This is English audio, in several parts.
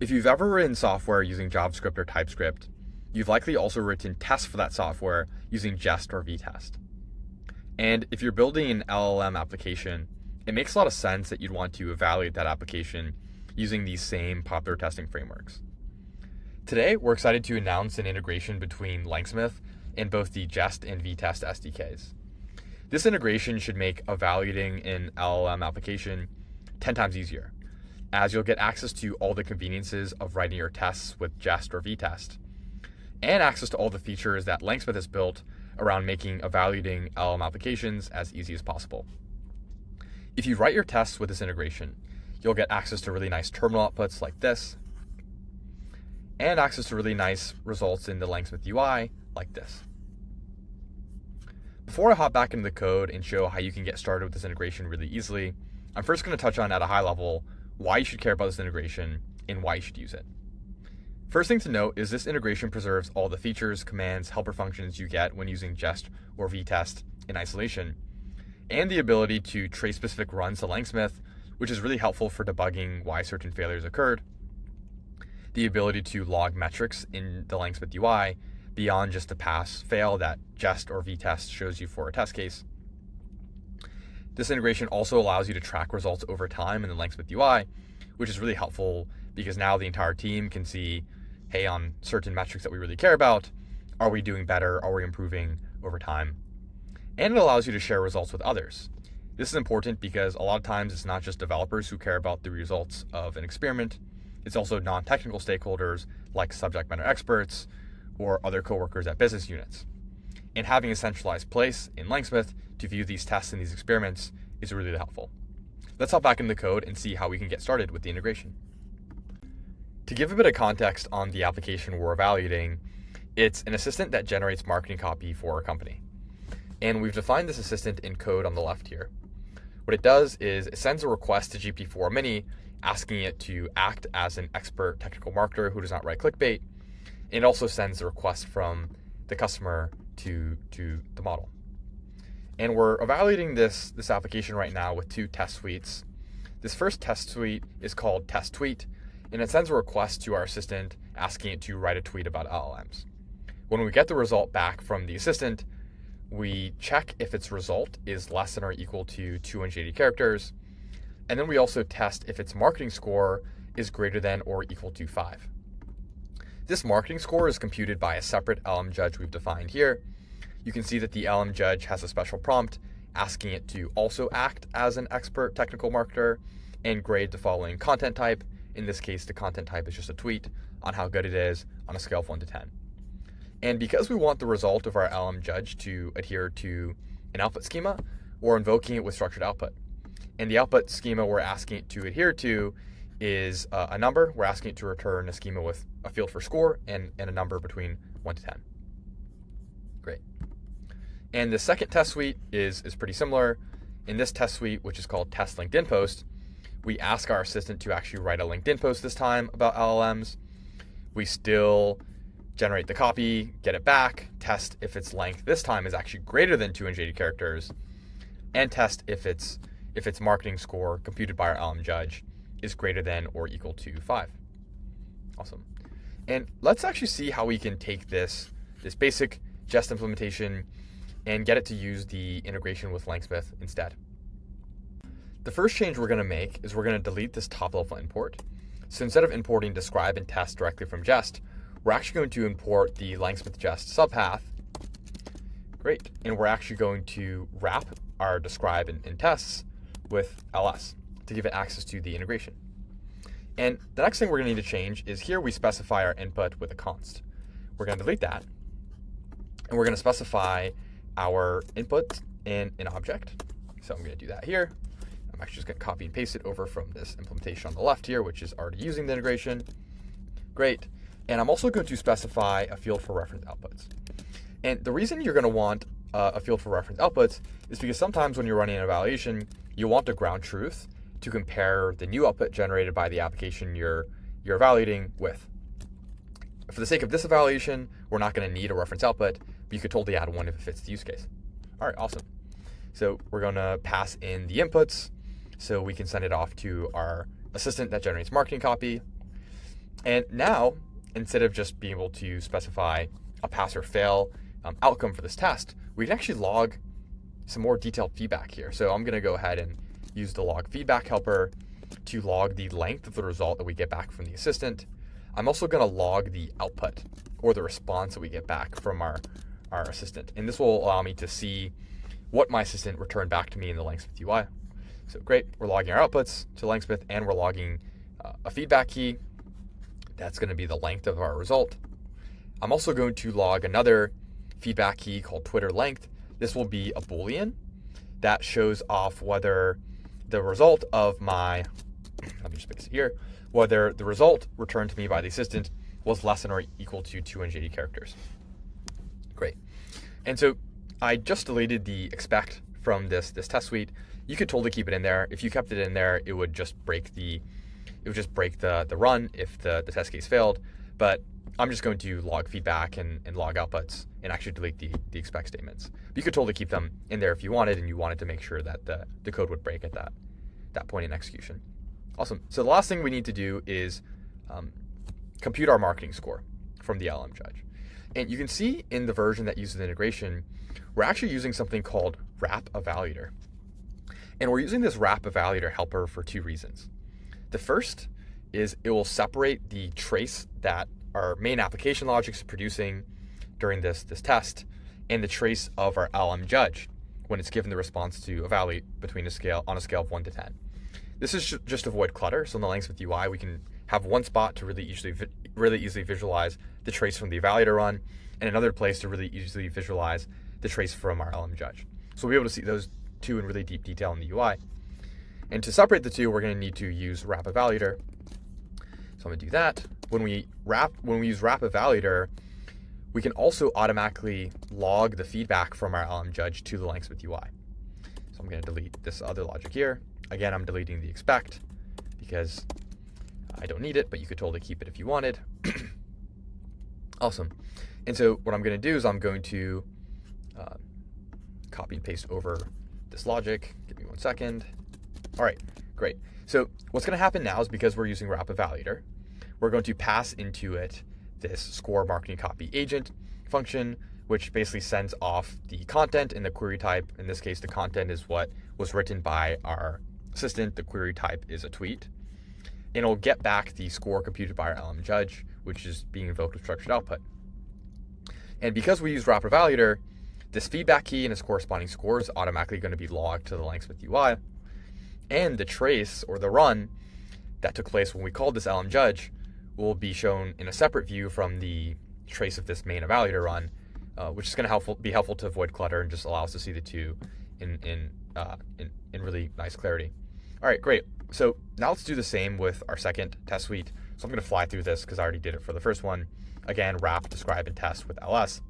If you've ever written software using JavaScript or TypeScript, you've likely also written tests for that software using Jest or Vitest. And if you're building an LLM application, it makes a lot of sense that you'd want to evaluate that application using these same popular testing frameworks. Today, we're excited to announce an integration between LangSmith and both the Jest and Vitest SDKs. This integration should make evaluating an LLM application 10 times easier, as you'll get access to all the conveniences of writing your tests with Jest or Vitest, and access to all the features that LangSmith has built around making evaluating LLM applications as easy as possible. If you write your tests with this integration, you'll get access to really nice terminal outputs like this, and access to really nice results in the LangSmith UI like this. Before I hop back into the code and show how you can get started with this integration really easily, I'm first going to touch on at a high level why you should care about this integration and why you should use it. First thing to note is this integration preserves all the features, commands, helper functions you get when using Jest or Vitest in isolation, and the ability to trace specific runs to LangSmith, which is really helpful for debugging why certain failures occurred, the ability to log metrics in the LangSmith UI beyond just the pass-fail that Jest or Vitest shows you for a test case. This integration also allows you to track results over time in the LangSmith UI, which is really helpful because now the entire team can see, hey, on certain metrics that we really care about, are we doing better? Are we improving over time? And it allows you to share results with others. This is important because a lot of times it's not just developers who care about the results of an experiment. It's also non-technical stakeholders like subject matter experts or other coworkers at business units. And having a centralized place in LangSmith to view these tests and these experiments is really helpful. Let's hop back into the code and see how we can get started with the integration. To give a bit of context on the application we're evaluating, it's an assistant that generates marketing copy for a company. And we've defined this assistant in code on the left here. What it does is it sends a request to GPT-4 Mini asking it to act as an expert technical marketer who does not write clickbait. And it also sends a request from the customer to the model. And we're evaluating this application right now with two test suites. This first test suite is called Test Tweet, and it sends a request to our assistant asking it to write a tweet about LLMs. When we get the result back from the assistant, we check if its result is less than or equal to 280 characters, and then we also test if its marketing score is greater than or equal to 5. This marketing score is computed by a separate LM judge we've defined here. You can see that the LM judge has a special prompt asking it to also act as an expert technical marketer and grade the following content type. In this case, the content type is just a tweet on how good it is on a scale of 1 to 10. And because we want the result of our LM judge to adhere to an output schema, we're invoking it with structured output. And the output schema we're asking it to adhere to is a number. We're asking it to return a schema with a field for score and a number between 1 to 10. Great. And the second test suite is pretty similar. In this test suite, which is called Test LinkedIn Post, we ask our assistant to actually write a LinkedIn post this time about LLMs. We still generate the copy, get it back, test if its length this time is actually greater than 280 characters, and test if its marketing score computed by our LM judge is greater than or equal to 5. Awesome. And let's actually see how we can take this basic Jest implementation and get it to use the integration with LangSmith instead. The first change we're going to make is we're going to delete this top level import. So instead of importing describe and test directly from Jest, we're actually going to import the LangSmith Jest subpath. Great. And we're actually going to wrap our describe and tests with ls to give it access to the integration. And the next thing we're going to need to change is here we specify our input with a const. We're going to delete that, and we're going to specify our input in an object. So I'm going to do that here. I'm actually just going to copy and paste it over from this implementation on the left here, which is already using the integration. Great. And I'm also going to specify a field for reference outputs. And the reason you're going to want a field for reference outputs is because sometimes when you're running an evaluation, you want the ground truth to compare the new output generated by the application you're evaluating with. For the sake of this evaluation, we're not going to need a reference output, but you could totally add one if it fits the use case. All right, awesome. So we're going to pass in the inputs so we can send it off to our assistant that generates marketing copy. And now, instead of just being able to specify a pass or fail outcome for this test, we can actually log some more detailed feedback here. So I'm going to go ahead and use the log feedback helper to log the length of the result that we get back from the assistant. I'm also going to log the output or the response that we get back from our assistant. And this will allow me to see what my assistant returned back to me in the LangSmith UI. So great, we're logging our outputs to LangSmith, and we're logging a feedback key. That's going to be the length of our result. I'm also going to log another feedback key called Twitter length. This will be a Boolean that shows off whether the result of my, let me just fix it here, whether the result returned to me by the assistant was less than or equal to 280 characters. Great. And so I just deleted the expect from this test suite. You could totally keep it in there. If you kept it in there, it would just break the run if the test case failed. But I'm just going to log feedback and log outputs and actually delete the expect statements. But you could totally keep them in there if you wanted, and you wanted to make sure that the code would break at that point in execution. Awesome. So the last thing we need to do is compute our marketing score from the LLM judge. And you can see in the version that uses the integration, we're actually using something called wrap evaluator. And we're using this wrap evaluator helper for two reasons. The first is it will separate the trace that our main application logic is producing during this test and the trace of our LLM judge when it's given the response to evaluate on a scale of 1 to 10. This is just to avoid clutter. So in the LangSmith UI, we can have one spot to really easily visualize the trace from the evaluator run, and another place to really easily visualize the trace from our LLM judge. So we'll be able to see those two in really deep detail in the UI. And to separate the two, we're going to need to use wrap evaluator. So I'm going to do that. When we use wrap evaluator, we can also automatically log the feedback from our LLM judge to the LangSmith UI. So I'm going to delete this other logic here. Again, I'm deleting the expect because I don't need it, but you could totally keep it if you wanted. Awesome. And so what I'm going to do is I'm going to copy and paste over this logic. Give me 1 second. All right, great. So what's going to happen now is, because we're using wrap evaluator, we're going to pass into it this score marketing copy agent function, which basically sends off the content and the query type. In this case, the content is what was written by our assistant. The query type is a tweet. And it'll get back the score computed by our LLM judge, which is being invoked with structured output. And because we use wrap evaluator, this feedback key and its corresponding score is automatically going to be logged to the LangSmith UI. And the trace or the run that took place when we called this LLM judge will be shown in a separate view from the trace of this main evaluator run, which is going to be helpful to avoid clutter and just allow us to see the two in really nice clarity. All right, great. So now let's do the same with our second test suite. So I'm going to fly through this because I already did it for the first one. Again, wrap, describe, and test with ls.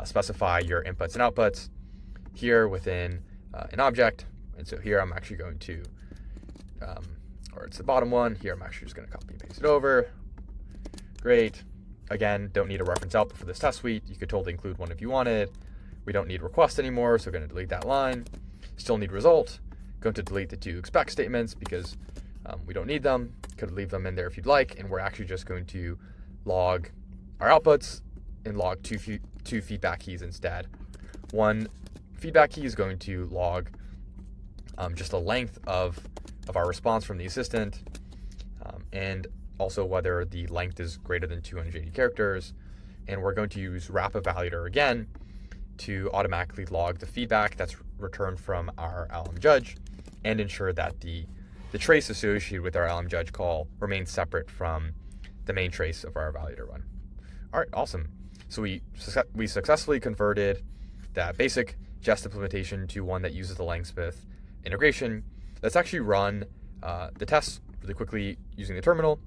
Specify your inputs and outputs here within an object. And so here I'm actually going to, or it's the bottom one. Here I'm actually just going to copy and paste it over. Great. Again, don't need a reference output for this test suite. You could totally include one if you wanted. We don't need request anymore, so we're going to delete that line. Still need result. Going to delete the two expect statements because we don't need them. Could leave them in there if you'd like, and we're actually just going to log our outputs and log two feedback keys instead. One feedback key is going to log just the length of our response from the assistant, and also whether the length is greater than 280 characters. And we're going to use wrap evaluator again to automatically log the feedback that's returned from our LLM judge and ensure that the trace associated with our LLM judge call remains separate from the main trace of our evaluator run. All right, awesome. So we successfully converted that basic Jest implementation to one that uses the LangSmith integration. Let's actually run the tests really quickly using the terminal,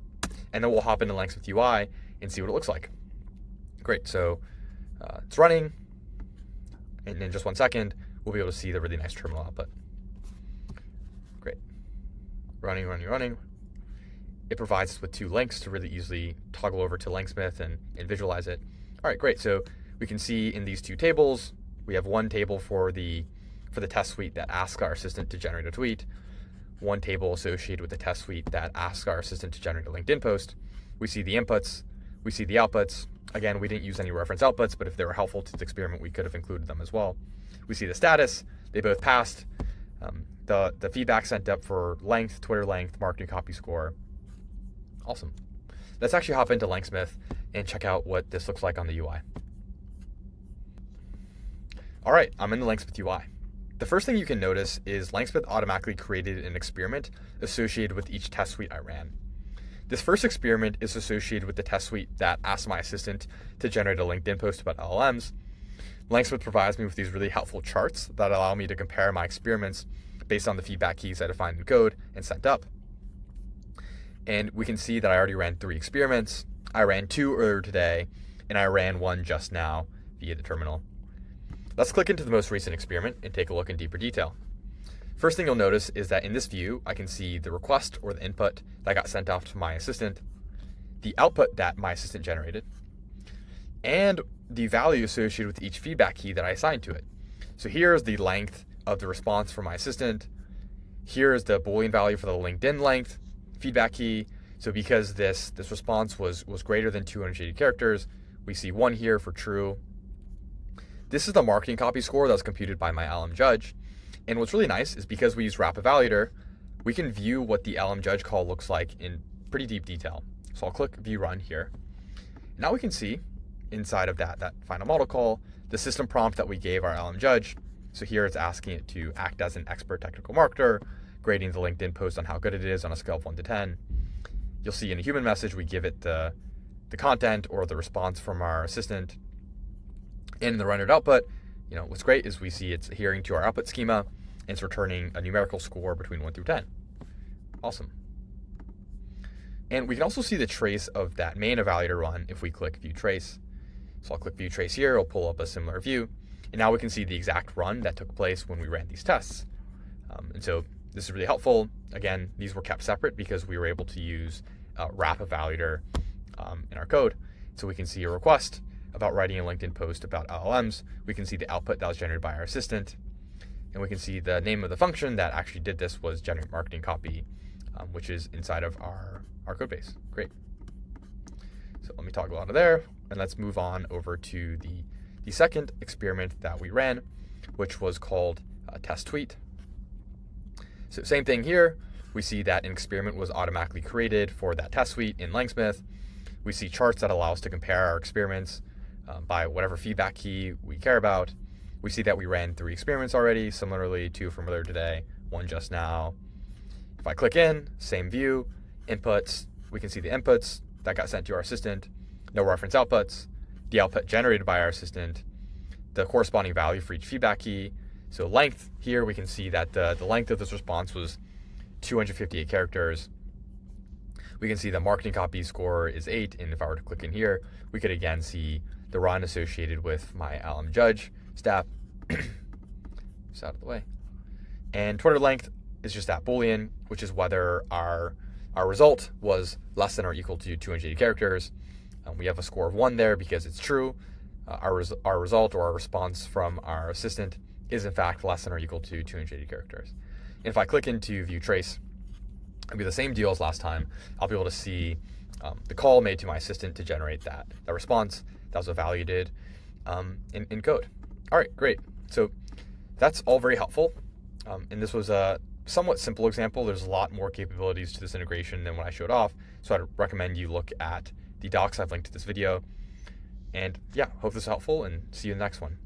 and then we'll hop into LangSmith UI and see what it looks like. Great, so it's running, and in just 1 second, we'll be able to see the really nice terminal output. Great. Running. It provides us with two links to really easily toggle over to LangSmith and visualize it. All right, great. So we can see in these two tables, we have one table for the test suite that asks our assistant to generate a tweet, one table associated with the test suite that asks our assistant to generate a LinkedIn post. We see the inputs, we see the outputs. Again, we didn't use any reference outputs, but if they were helpful to the experiment, we could have included them as well. We see the status, they both passed. The feedback sent up for length, Twitter length, marketing copy score. Awesome. Let's actually hop into LangSmith and check out what this looks like on the UI. All right, I'm in the LangSmith UI. The first thing you can notice is LangSmith automatically created an experiment associated with each test suite I ran. This first experiment is associated with the test suite that asked my assistant to generate a LinkedIn post about LLMs. LangSmith provides me with these really helpful charts that allow me to compare my experiments based on the feedback keys I defined in code and sent up. And we can see that I already ran 3 experiments. I ran 2 earlier today, and I ran 1 just now via the terminal. Let's click into the most recent experiment and take a look in deeper detail. First thing you'll notice is that in this view, I can see the request or the input that got sent off to my assistant, the output that my assistant generated, and the value associated with each feedback key that I assigned to it. So here's the length of the response from my assistant. Here's the Boolean value for the LinkedIn length feedback key. So because this response was greater than 280 characters, we see 1 here for true. This is the marketing copy score that was computed by my LLM judge. And what's really nice is because we use wrap evaluator, we can view what the LLM judge call looks like in pretty deep detail. So I'll click view run here. Now we can see inside of that final model call, the system prompt that we gave our LLM judge. So here it's asking it to act as an expert technical marketer, grading the LinkedIn post on how good it is on a scale of 1 to 10. You'll see in a human message, we give it the content or the response from our assistant. And in the rendered output, what's great is we see it's adhering to our output schema and it's returning a numerical score between 1 through 10. Awesome. And we can also see the trace of that main evaluator run if we click view trace. So I'll click view trace here, it'll pull up a similar view. And now we can see the exact run that took place when we ran these tests. And so this is really helpful. Again, these were kept separate because we were able to use wrap evaluator in our code. So we can see a request about writing a LinkedIn post about LLMs. We can see the output that was generated by our assistant. And we can see the name of the function that actually did this was generate marketing copy, which is inside of our code base. Great. So let me toggle out of there and let's move on over to the second experiment that we ran, which was called test tweet. So same thing here. We see that an experiment was automatically created for that test suite in LangSmith. We see charts that allow us to compare our experiments by whatever feedback key we care about. We see that we ran 3 experiments already, similarly 2 from earlier today, 1 just now. If I click in, same view, inputs, we can see the inputs that got sent to our assistant, no reference outputs, the output generated by our assistant, the corresponding value for each feedback key. So length, here we can see that the length of this response was 258 characters. We can see the marketing copy score is 8, and if I were to click in here, we could again see the run associated with my LLM judge step. Just out of the way. And Twitter length is just that Boolean, which is whether our result was less than or equal to 280 characters. We have a score of 1 there because it's true. Our result or our response from our assistant is in fact less than or equal to 280 characters. And if I click into view trace, it'll be the same deal as last time. I'll be able to see the call made to my assistant to generate that response. That was evaluated in code. All right, great. So that's all very helpful. And this was a somewhat simple example. There's a lot more capabilities to this integration than what I showed off. So I'd recommend you look at the docs I've linked to this video. And yeah, hope this is helpful and see you in the next one.